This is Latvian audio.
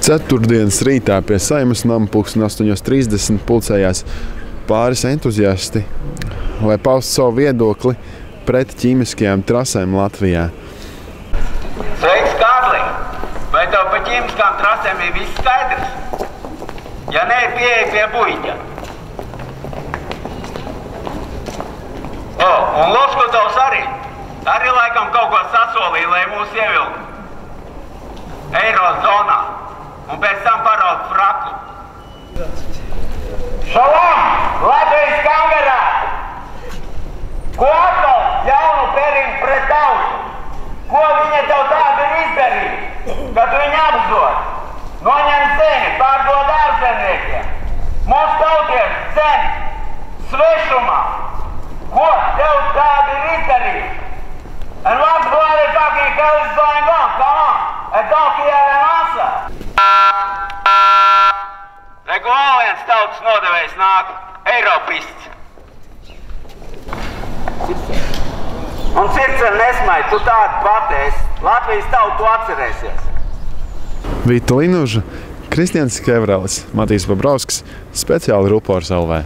Ceturtdienas rītā pie Saeimas nama pulksten 8:30 pulcējās pāris entuziasti, lai paustu savu viedokli pret ķīmiskajām trasēm Latvijā. Sveiks, Kārli! Vai tev par ķīmiskām trasēm ir viss skaidrs? Ja nē, pieeja pie buļķa. Un Loškotovs arī laikam kaut ko sasolīja, lai mūs ievilku Eirozonā un pēc tam paraud fraku. Šalom! Latvijas kamerā! Ko atkal jaunu perinu pret tautu? Ko viņa tev tādu ir izdarījusi, kad viņa apzod? Noņem zemi, pārdod ārzemniekiem. Mūsu tautieši zem, svešumā. Ko tev tādu ir izdarījusi? And what's bloody fucking hell is going on? Come on! I don't hear an answer. Regu vēl viens tautas nodevējs nāk, Eiropists. Un sirds nesmai, tu tādu pati esi. Latvijas tautu atcerēsies. Vita Linuža, Kristians Kevralis, Matīs Babrovskis, speciāli Rupors LV.